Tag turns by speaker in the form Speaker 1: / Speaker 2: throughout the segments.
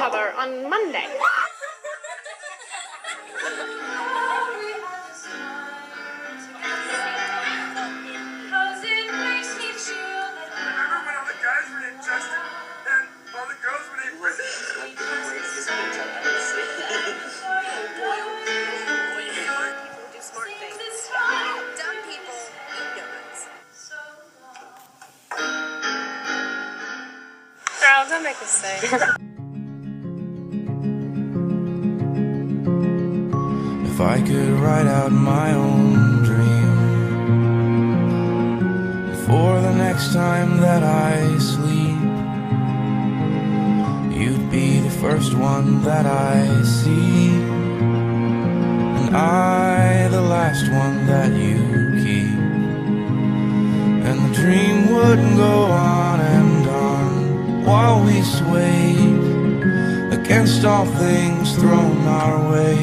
Speaker 1: other on Monday. Girl, don't make us sing.
Speaker 2: If I could write out my own dream for the next time that I sleep, you'd be the first one that I see, and I the last one that you keep. And the dream would go on and on while we swayed against all things thrown our way.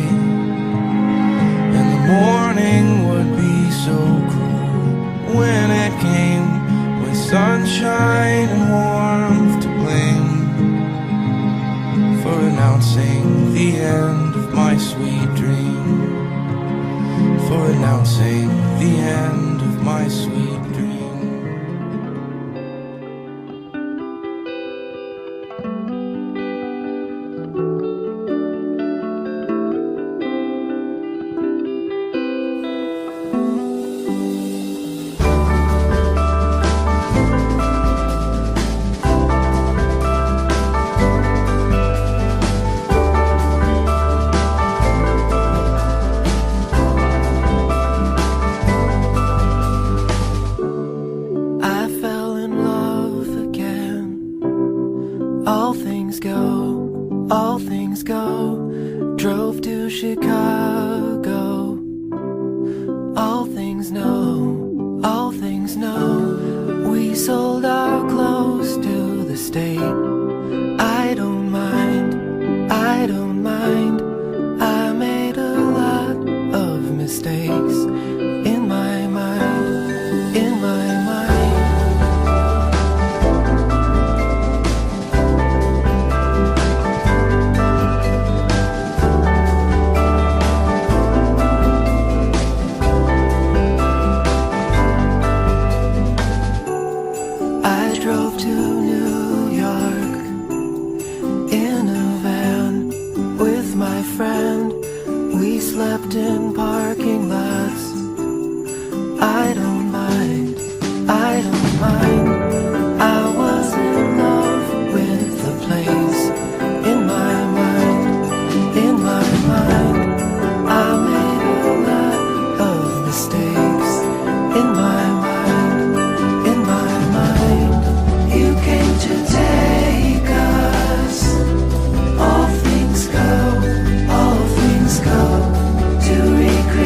Speaker 2: And the morning would be so cruel when it came, with sunshine and warmth to blame, for announcing the end of my sweet dream, for announcing the end of my sweet dream. All things go, drove to Chicago. All things know, we sold our clothes to the state. I don't mind, I made a lot of mistakes in my mind, drove to New York in a van with my friend. We slept in parking lots. I don't mind, I was in love with the place. In my mind, I made a lot of mistakes. In my mind, you came to take us. All things go to recreate.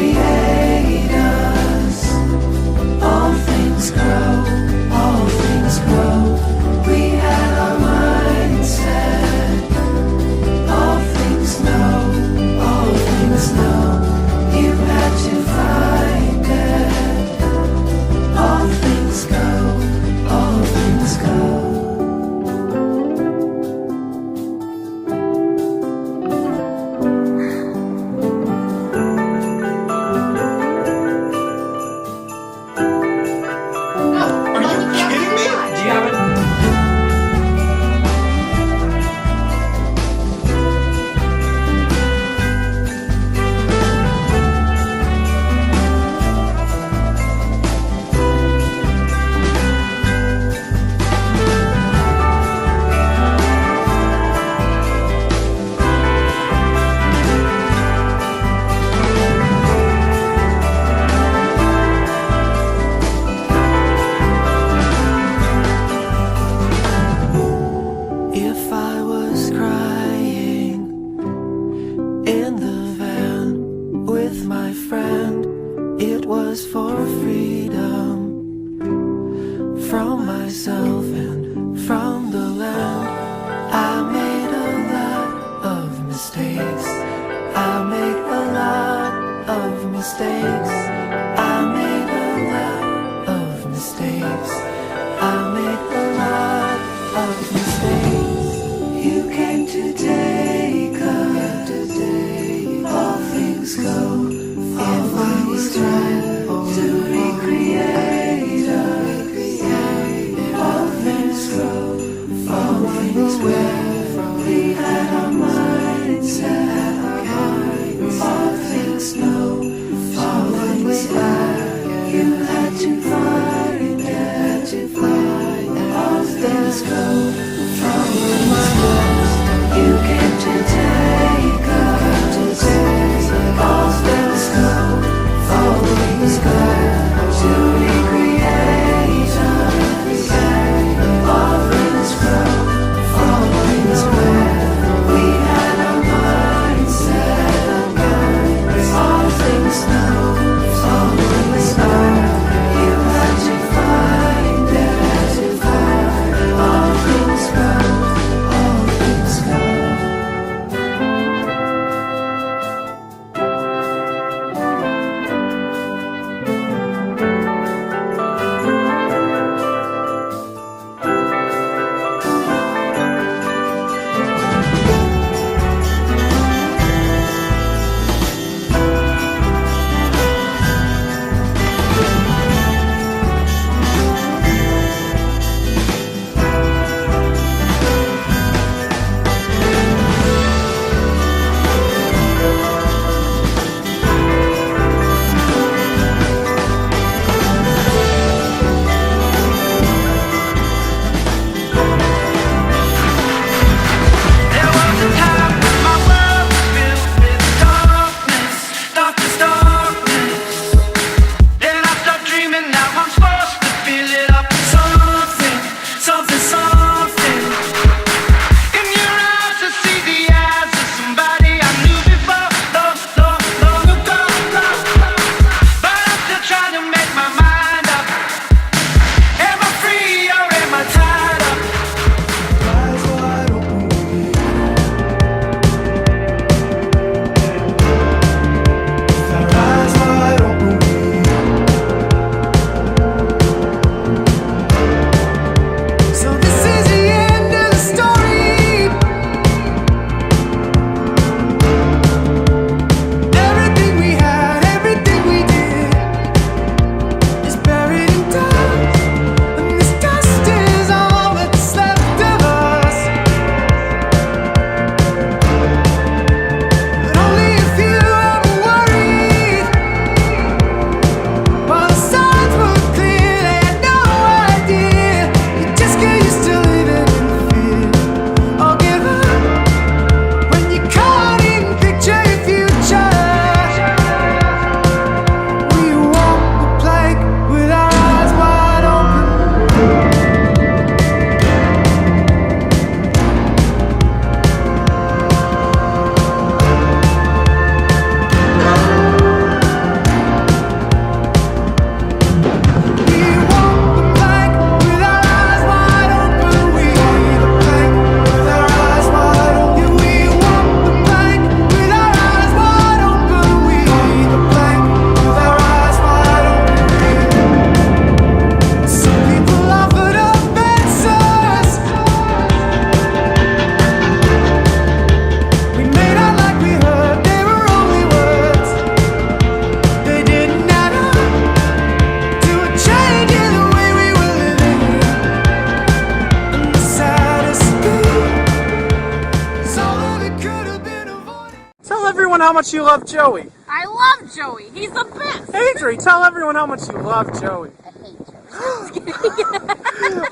Speaker 3: everyone how much you love Joey.
Speaker 1: I love Joey. He's the best.
Speaker 3: Adri, tell everyone how much you love Joey.
Speaker 1: I hate Joey.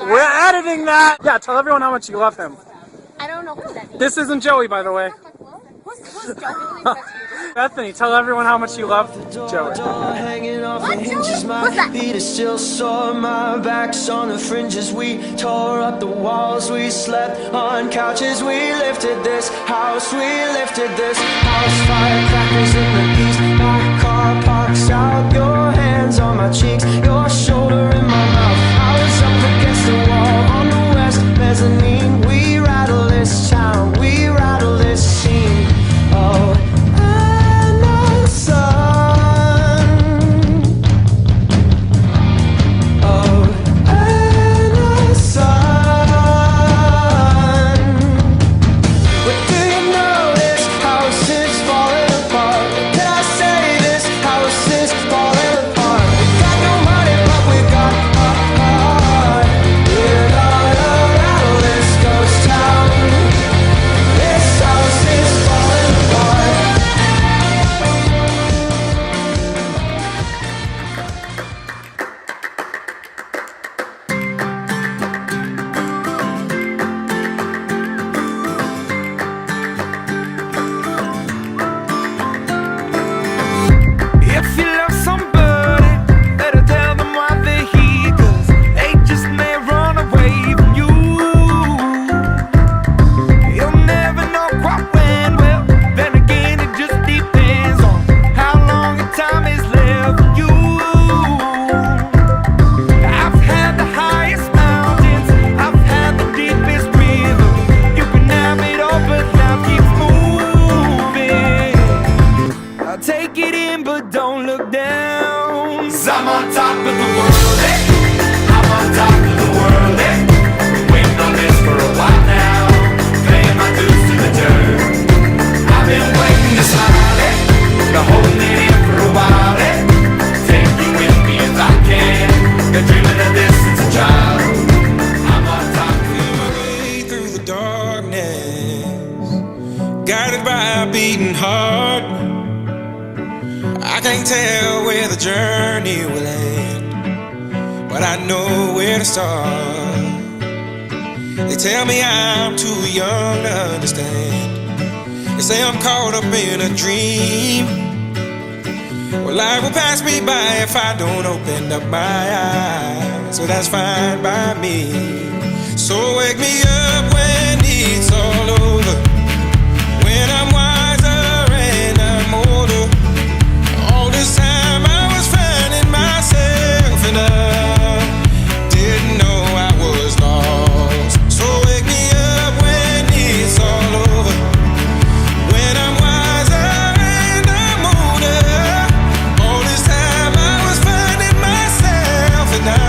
Speaker 3: We're editing that. Yeah, tell everyone how much you love him.
Speaker 1: I don't know who that is.
Speaker 3: This isn't Joey, by the way.
Speaker 1: Who's Joey?
Speaker 3: Bethany, tell everyone how much you love Joey.
Speaker 4: Hanging off
Speaker 1: What,
Speaker 4: the hinges,
Speaker 1: Joey?
Speaker 4: my
Speaker 1: What's that?
Speaker 4: feet are still sore, my back's on the fringes. We tore up the walls, we slept on couches. We lifted this house, we lifted this house. Firecrackers in the east, my car parks out. Your hands on my cheeks, your shoulder in my mouth. I was up against the wall on the west mezzanine. We rattle this town, we rattle this scene. Oh, and the sun. Oh, and the sun. But do you know this house is falling apart? Can I say this house is falling apart? We got no money, but we got a heart. We're gonna rattle this ghost town.
Speaker 2: beating heart. I can't tell where the journey will end, but I know where to start. They tell me I'm too young to understand. They say I'm caught up in a dream. Well, life will pass me by if I don't open up my eyes. So that's fine by me. So wake me up when it's all over, when I'm wiser and I'm older. All this time I was finding myself and I didn't know I was lost. So wake me up when it's all over, when I'm wiser and I'm older. All this time I was finding myself and I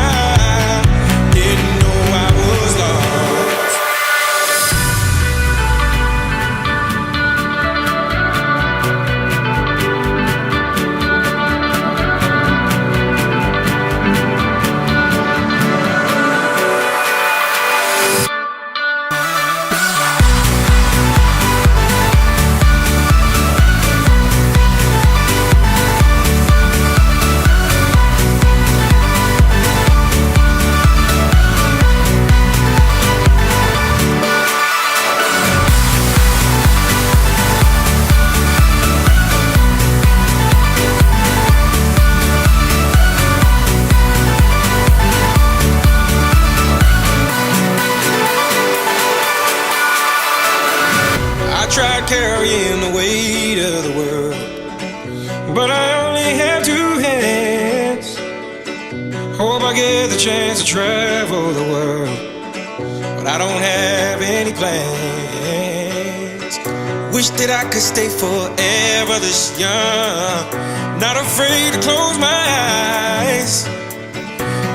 Speaker 2: didn't know I was lost. I tried carrying the weight of the world, but I only have two hands. Hope I get the chance to travel the world, but I don't have any plans. Wish that I could stay forever this young, not afraid to close my eyes.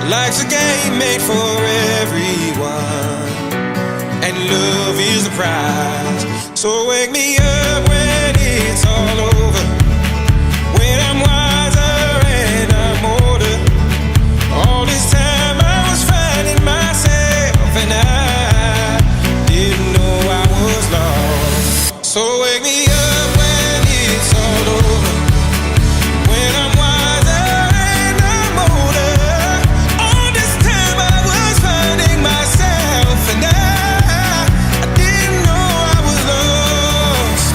Speaker 2: Life's a game made for everyone, and love is the prize. So wake me up when it's all over, when I'm wiser and I'm older. All this time I was finding myself and I didn't know I was lost. So wake me up when it's all over, when I'm wiser and I'm older. All this time I was finding myself and I didn't know I was lost.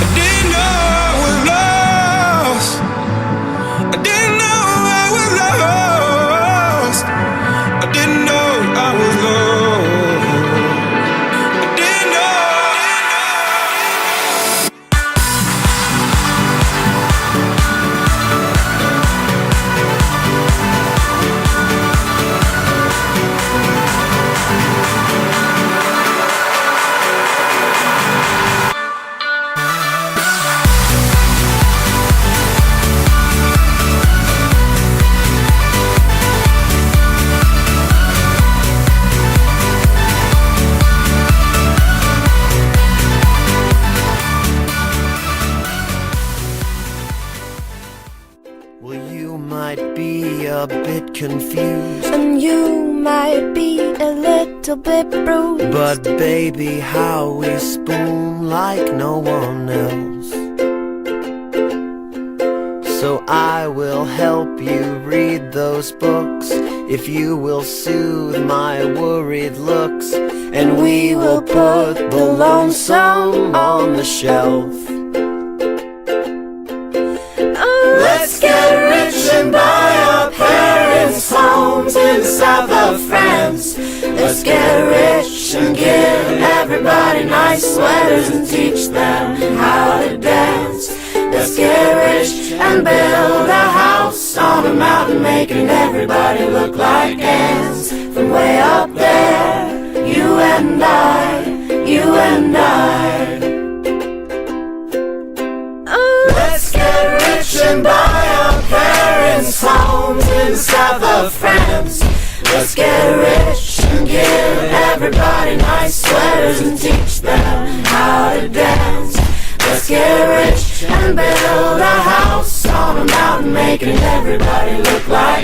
Speaker 2: I didn't know I was lost. I didn't know I was lost. I didn't know I was lost. I didn't know.
Speaker 4: Well, you might be a bit confused,
Speaker 5: And you might be a little bit bruised,
Speaker 4: but baby, how we spoon like no one else. So I will help you read those books, if you will soothe my worried looks, and we will put the lonesome on the shelf. Let's get rich and buy our parents' homes in the south of France. Let's get rich and give everybody nice sweaters and teach them how to dance. Let's get rich and build a house on a mountain, making everybody look like ants. From way up there, you and I, you and I. Let's get rich and buy our parents' homes in the south of France. Let's get rich and give everybody nice sweaters and teach them how to dance. Let's get rich and build a house on a mountain, making everybody look like